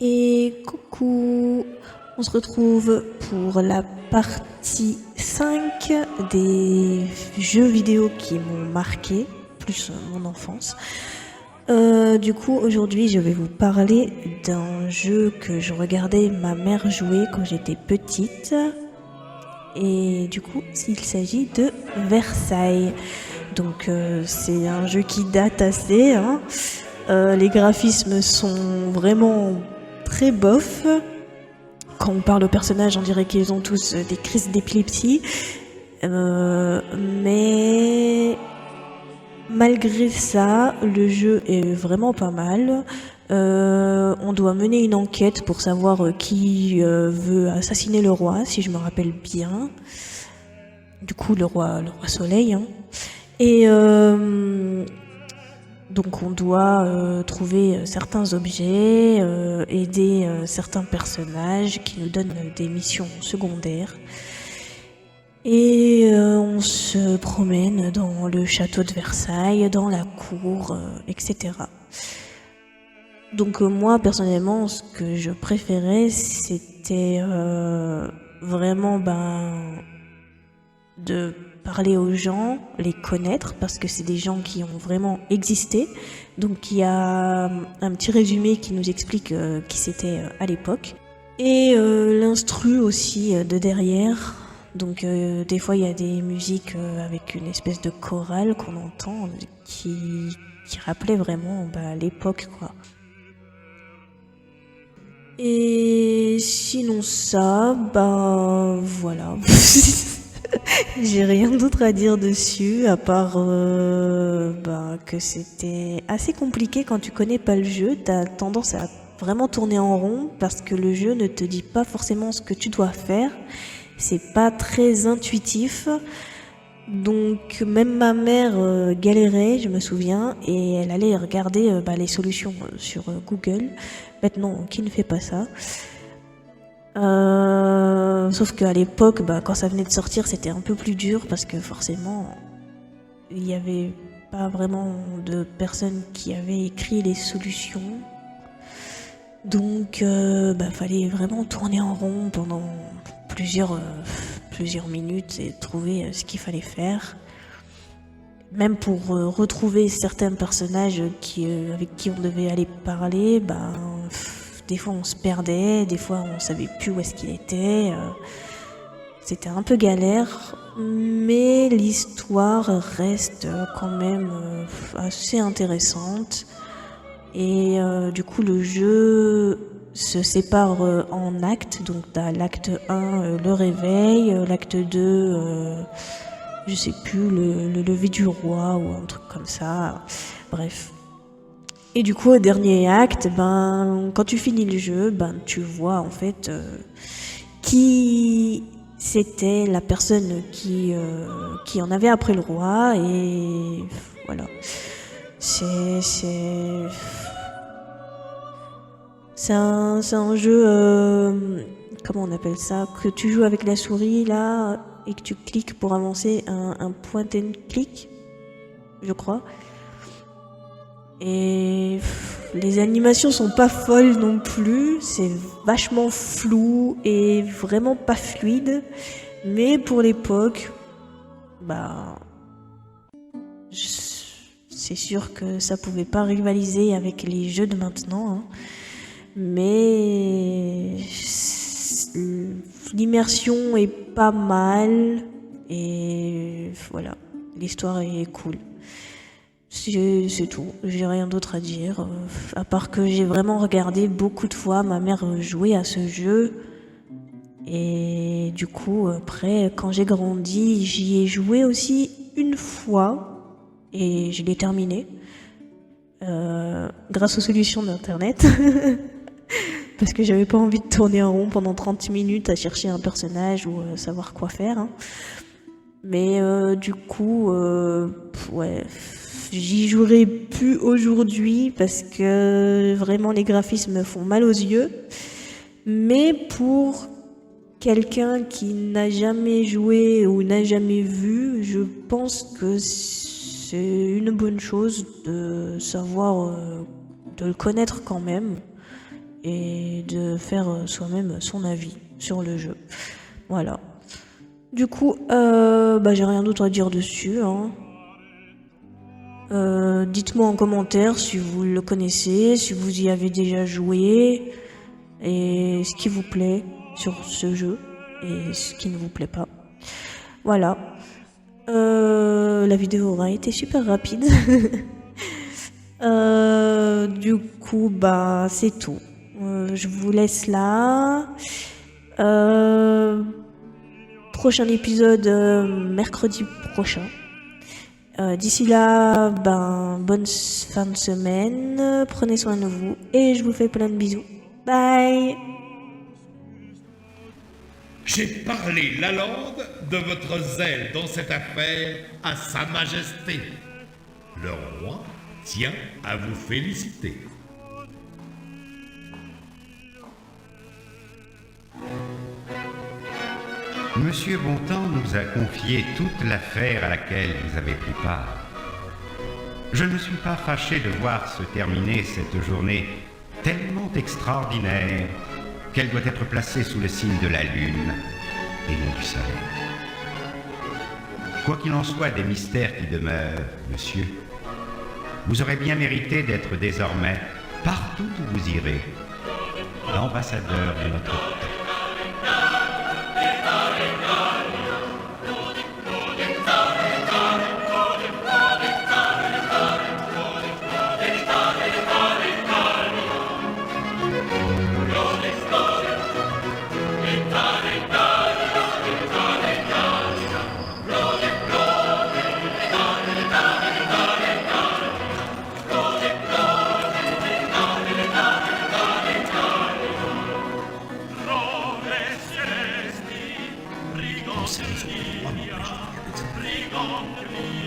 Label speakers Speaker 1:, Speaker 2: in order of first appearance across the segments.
Speaker 1: Et coucou, on se retrouve pour la partie 5 des jeux vidéo qui m'ont marqué, plus mon enfance. Du coup, aujourd'hui, je vais vous parler d'un jeu que je regardais ma mère jouer quand j'étais petite. Et du coup, il s'agit de Versailles. Donc, c'est un jeu qui date assez, hein. Les graphismes sont vraiment très bof. Quand on parle aux personnages, on dirait qu'ils ont tous des crises d'épilepsie. Mais malgré ça, le jeu est vraiment pas mal. On doit mener une enquête pour savoir qui veut assassiner le roi, si je me rappelle bien. Du coup, le roi Soleil. Hein. Et donc on doit trouver certains objets, aider certains personnages qui nous donnent des missions secondaires. Et on se promène dans le château de Versailles, dans la cour, etc. Donc moi personnellement, ce que je préférais, c'était vraiment de parler aux gens, les connaître, parce que c'est des gens qui ont vraiment existé. Donc il y a un petit résumé qui nous explique qui c'était à l'époque. Et l'instru aussi de derrière. Donc des fois il y a des musiques avec une espèce de chorale qu'on entend qui rappelait vraiment l'époque quoi. Et sinon ça, voilà. J'ai rien d'autre à dire dessus à part que c'était assez compliqué quand tu connais pas le jeu. T'as tendance à vraiment tourner en rond parce que le jeu ne te dit pas forcément ce que tu dois faire. C'est pas très intuitif. Donc même ma mère galérait, je me souviens, et elle allait regarder les solutions sur Google. Maintenant, qui ne fait pas ça ? Sauf qu'à l'époque, quand ça venait de sortir, c'était un peu plus dur parce que forcément, il n'y avait pas vraiment de personnes qui avaient écrit les solutions. Donc, fallait vraiment tourner en rond pendant plusieurs minutes et trouver ce qu'il fallait faire. Même pour retrouver certains personnages avec qui on devait aller parler, des fois on se perdait, des fois on savait plus où est-ce qu'il était. C'était un peu galère, mais l'histoire reste quand même assez intéressante. Et du coup le jeu se sépare en actes. Donc t'as l'acte 1, le réveil, l'acte 2, je sais plus, le lever du roi ou un truc comme ça. Bref. Et du coup, au dernier acte, quand tu finis le jeu, tu vois en fait qui c'était la personne qui en avait après le roi. Et voilà. C'est un jeu, comment on appelle ça, que tu joues avec la souris là et que tu cliques pour avancer, un point and click, je crois. Et les animations sont pas folles non plus, c'est vachement flou et vraiment pas fluide, mais pour l'époque, c'est sûr que ça pouvait pas rivaliser avec les jeux de maintenant, hein. Mais l'immersion est pas mal et voilà, l'histoire est cool. C'est tout, j'ai rien d'autre à dire, à part que j'ai vraiment regardé beaucoup de fois ma mère jouer à ce jeu. Et du coup, après, quand j'ai grandi, j'y ai joué aussi une fois et je l'ai terminé grâce aux solutions d'internet. Parce que j'avais pas envie de tourner en rond pendant 30 minutes à chercher un personnage ou savoir quoi faire. Hein. Mais du coup, j'y jouerai plus aujourd'hui parce que vraiment les graphismes me font mal aux yeux. Mais pour quelqu'un qui n'a jamais joué ou n'a jamais vu, je pense que c'est une bonne chose de savoir, de le connaître quand même. et de faire soi-même son avis sur le jeu. Voilà. Du coup, j'ai rien d'autre à dire dessus, hein. Dites-moi en commentaire si vous le connaissez, si vous y avez déjà joué, et ce qui vous plaît sur ce jeu, et ce qui ne vous plaît pas. Voilà. La vidéo aura été super rapide. Du coup, c'est tout. Je vous laisse là. Prochain épisode mercredi prochain. D'ici là, bonne fin de semaine. Prenez soin de vous et je vous fais plein de bisous. Bye.
Speaker 2: J'ai parlé la langue de votre zèle dans cette affaire à Sa Majesté. Le roi tient à vous féliciter.
Speaker 3: Monsieur Bontemps nous a confié toute l'affaire à laquelle vous avez pris part. Je ne suis pas fâché de voir se terminer cette journée tellement extraordinaire qu'elle doit être placée sous le signe de la lune et non du soleil. Quoi qu'il en soit des mystères qui demeurent, monsieur, vous aurez bien mérité d'être désormais, partout où vous irez, l'ambassadeur de notre temps.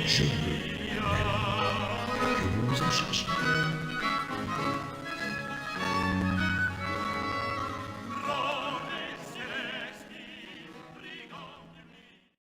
Speaker 2: Je veux même que vous en cherchiez.